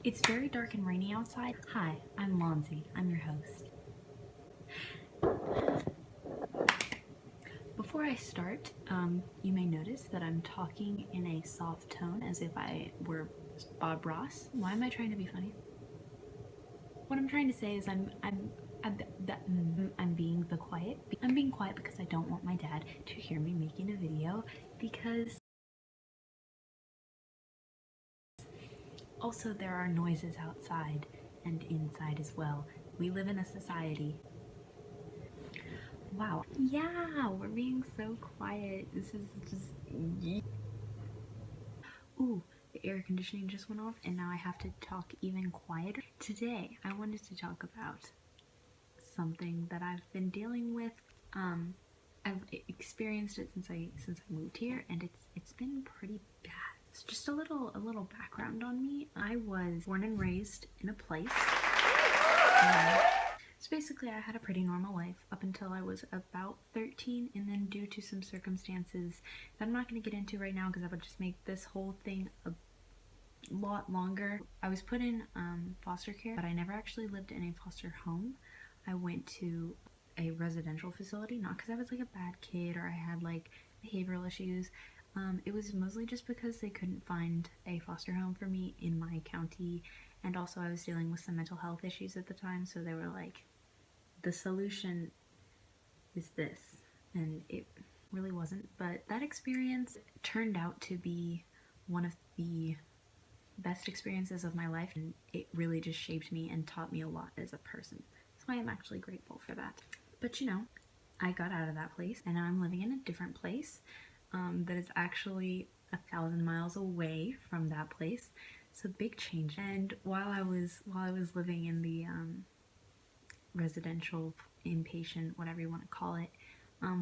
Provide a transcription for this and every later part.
It's very dark and rainy outside. Hi, I'm Lonzy. I'm your host. Before I start, you may notice that I'm talking in a soft tone as if I were Bob Ross. Why am I trying to be funny? What I'm trying to say is I'm being quiet. I'm being quiet because I don't want my dad to hear me making a video, because also there are noises outside and inside as well. We live in a society. Wow. Yeah, we're being so quiet. This is just... Ooh, the air conditioning just went off and now I have to talk even quieter. Today, I wanted to talk about something that I've been dealing with. I've experienced it since I moved here, and it's been pretty bad. So just a little background on me. I was born and raised in a place. So basically, I had a pretty normal life up until I was about 13, and then due to some circumstances that I'm not going to get into right now because that would just make this whole thing a lot longer, I was put in foster care, but I never actually lived in a foster home. I went to a residential facility, not because I was like a bad kid or I had like behavioral issues. It was mostly just because they couldn't find a foster home for me in my county, and also I was dealing with some mental health issues at the time, so they were like, the solution is this, and it really wasn't. But that experience turned out to be one of the best experiences of my life, and it really just shaped me and taught me a lot as a person. So I am actually grateful for that. But you know, I got out of that place and now I'm living in a different place that is actually 1,000 miles away from that place. So big change. And while I was living in the residential, inpatient, whatever you want to call it,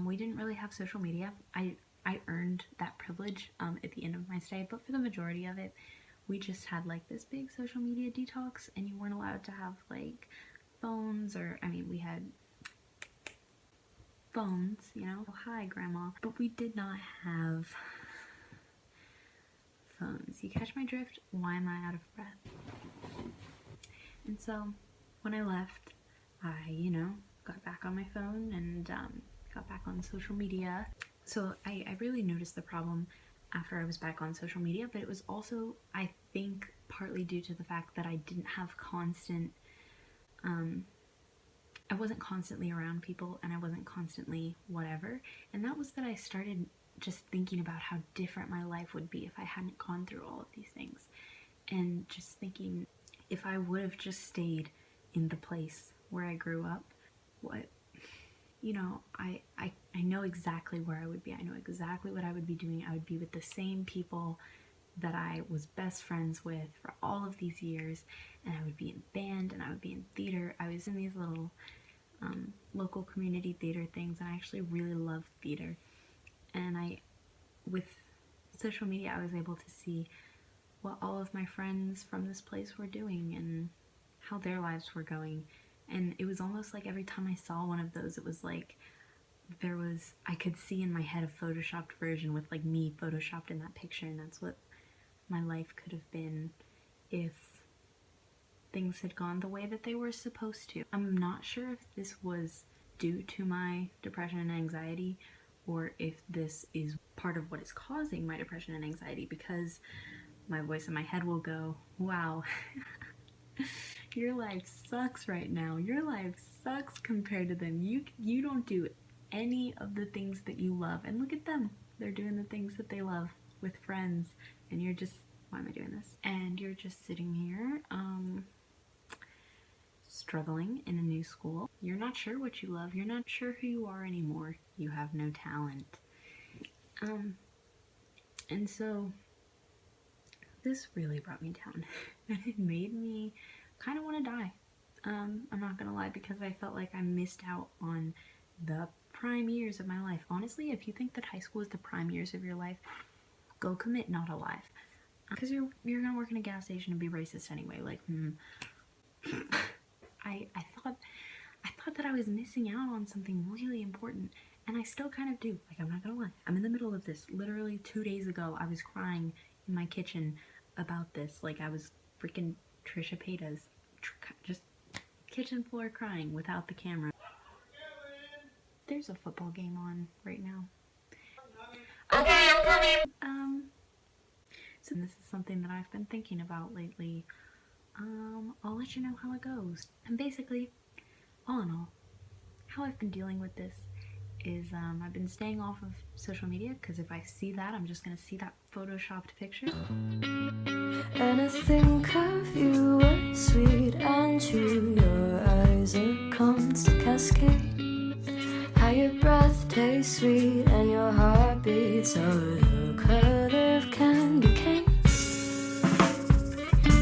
we didn't really have social media. I earned that privilege at the end of my stay, but for the majority of it, we just had like this big social media detox, and you weren't allowed to have like phones, or I mean, we had phones, you know, oh, hi grandma, but we did not have phones. You catch my drift? Why am I out of breath? And so when I left, I, you know, got back on my phone and got back on social media. So I really noticed the problem after I was back on social media, but it was also, I think, partly due to the fact that I didn't have constant, I wasn't constantly around people, and I wasn't constantly whatever, and that was that I started just thinking about how different my life would be if I hadn't gone through all of these things, and just thinking if I would have just stayed in the place where I grew up, what, you know, I know exactly where I would be. I know exactly what I would be doing. I would be with the same people that I was best friends with for all of these years, and I would be in band, and I would be in theater. I was in these little local community theater things, and I actually really loved theater. And with social media, I was able to see what all of my friends from this place were doing and how their lives were going. And it was almost like every time I saw one of those, it was like I could see in my head a photoshopped version with like me photoshopped in that picture, and that's what my life could have been if things had gone the way that they were supposed to. I'm not sure if this was due to my depression and anxiety, or if this is part of what is causing my depression and anxiety, because my voice in my head will go, wow, your life sucks right now. Your life sucks compared to them. You don't do any of the things that you love, and look at them. They're doing the things that they love with friends, and you're just, why am I doing this? And you're just sitting here, struggling in a new school. You're not sure what you love. You're not sure who you are anymore. You have no talent. And so this really brought me down, and it made me kind of want to die. I'm not gonna lie, because I felt like I missed out on the prime years of my life. Honestly, if you think that high school is the prime years of your life, go commit not alive. Because you're gonna work in a gas station and be racist anyway. Like, I thought that I was missing out on something really important, and I still kind of do. Like, I'm not gonna lie. I'm in the middle of this. Literally 2 days ago, I was crying in my kitchen about this. Like, I was freaking Trisha Paytas just kitchen floor crying without the camera. There's a football game on right now. Okay, I'm coming. So this is something that I've been thinking about lately. I'll let you know how it goes. And basically, all in all, how I've been dealing with this is I've been staying off of social media because if I see that, I'm just gonna see that photoshopped picture. And I think of you were sweet and true. Your eyes are constant cascade. How your breath tastes sweet and your heart beats out of